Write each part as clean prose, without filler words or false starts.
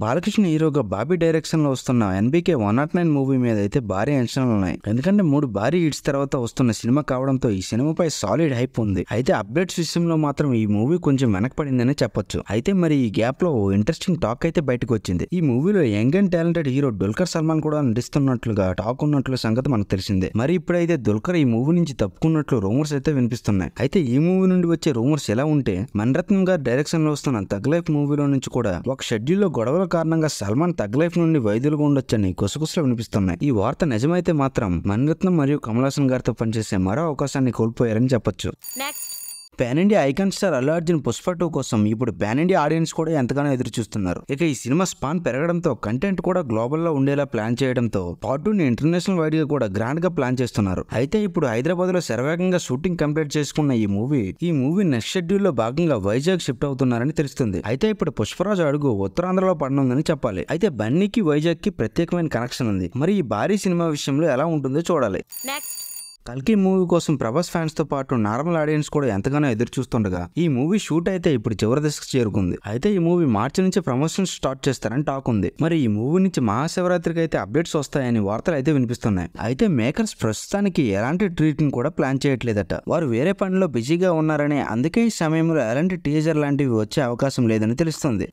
బాలకృష్ణ హీరోగా బాబీ డైరెక్షన్ లో వస్తున్న ఎన్బీకే 109 మూవీ మీద అయితే భారీ అంచనాలు ఉన్నాయి. ఎందుకంటే 3 భారీ హిట్స్ తర్వాత వస్తున్న సినిమా కావడంతో ఈ సినిమాపై సాలిడ్ హైప్ ఉంది. అయితే అప్డేట్స్ విషయంలో మాత్రం ఈ మూవీ కొంచెం వెనకపడిందని చెప్పొచ్చు. అయితే మరి ఈ గ్యాప్ లో ఇంట్రెస్టింగ్ టాక్ అయితే బయటకు వచ్చింది. ఈ మూవీలో young and talented hero Dulquer Salman కూడా నటిస్తున్నట్లుగా టాక్ ఉన్నట్లు సంగతి మనకు తెలిసిందే. మరి ఇప్పుడైతే దుల్కర్ ఈ మూవీ నుంచి తప్పుకున్నట్లు రూమర్స్ అయితే వినిపిస్తున్నాయి. అయితే ఈ మూవీ నుండి వచ్చే రూమర్స్ ఎలా ఉంటే మణిరత్నం గారి డైరెక్షన్ లో వస్తున్న తగ్ లైఫ్ మూవీలో నుంచి కూడా ఒక షెడ్యూల్ లో గొడవల కారణంగా సల్మాన్ తగ్ లైఫ్ నుండి వైద్యులుగా ఉండొచ్చని గుసగుసలు వినిపిస్తున్నాయి. ఈ వార్త నిజమైతే మాత్రం మణిరత్నం మరియు కమల్ హాసన్ గారితో పనిచేసే మరో అవకాశాన్ని కోల్పోయారని చెప్పొచ్చు. Pan India icon star Allu Arjun Pushpa 2 కోసం ఇప్పుడు పాన్ ఇండియా ఆడియన్స్ కూడా ఎంతగానో ఎదురు చూస్తున్నారు. ఇక ఈ సినిమా స్పాన్ పెరగడంతో కంటెంట్ కూడా గ్లోబల్ లో ఉండేలా ప్లాన్ చేయడంతో పార్ట్ 2 ని ఇంటర్నేషనల్ వైడ్ గా కూడా గ్రాండ్ గా ప్లాన్ చేస్తున్నారు. అయితే ఇప్పుడు హైదరాబాద్ లో శరవేగంగా షూటింగ్ కంప్లీట్ చేసుకున్న ఈ మూవీ నెక్స్ట్ షెడ్యూల్ లో భాగంగా వైజాగ్ షిఫ్ట్ అవుతున్నారని తెలుస్తుంది. అయితే ఇప్పుడు పుష్పరాజు అడుగు ఉత్తరాంధ్రలో పడనుందని చెప్పాలి. అయితే బన్నీకి వైజాగ్ కి ప్రత్యేకమైన కనెక్షన్ ఉంది. మరి ఈ భారీ సినిమా విషయంలో ఎలా ఉంటుందో చూడాలి. కల్కి మూవీ కోసం ప్రభాస్ ఫ్యాన్స్ తో పాటు నార్మల్ ఆడియన్స్ కూడా ఎంతగానో ఎదురు చూస్తుండగా ఈ మూవీ షూట్ అయితే ఇప్పుడు చివరి దశకు చేరుకుంది. అయితే ఈ మూవీ మార్చి నుంచి ప్రమోషన్స్ స్టార్ట్ చేస్తారని టాక్ ఉంది. మరి ఈ మూవీ నుంచి మహాశివరాత్రికి అయితే అప్డేట్స్ వస్తాయని వార్తలు అయితే వినిపిస్తున్నాయి. అయితే మేకర్స్ ప్రస్తుతానికి ఎలాంటి ట్రీట్ ని కూడా ప్లాన్ చేయట్లేదట. వారు వేరే పనిలో బిజీగా ఉన్నారని, అందుకే ఈ సమయంలో ఎలాంటి టీజర్ లాంటివి వచ్చే అవకాశం లేదని తెలుస్తుంది.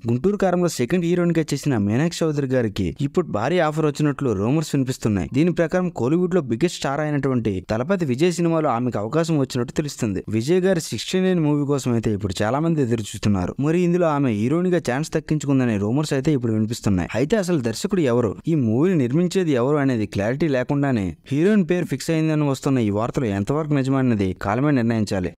గుంటూరు కారంలో సెకండ్ హీరోయిన్ గా చేసిన మీనాక్షి చౌదరి గారికి ఇప్పుడు భారీ ఆఫర్ వచ్చినట్లు రూమర్స్ వినిపిస్తున్నాయి. దీని ప్రకారం కోలీవుడ్ లో బిగ్గెస్ట్ స్టార్ అయినటువంటి తలపతి విజయ్ సినిమాలో ఆమెకు అవకాశం వచ్చినట్టు తెలుస్తుంది. విజయ్ గారి 69 మూవీ కోసం అయితే ఇప్పుడు చాలా మంది ఎదురు చూస్తున్నారు. మరి ఇందులో ఆమె హీరోయిన్ గా ఛాన్స్ దక్కించుకుందనే రూమర్స్ అయితే ఇప్పుడు వినిపిస్తున్నాయి. అయితే అసలు దర్శకుడు ఎవరు, ఈ మూవీని నిర్మించేది ఎవరు అనేది క్లారిటీ లేకుండానే హీరోయిన్ పేరు ఫిక్స్ అయిందని వస్తున్న ఈ వార్తలు ఎంతవరకు నిజమన్నది కాలమే నిర్ణయించాలి.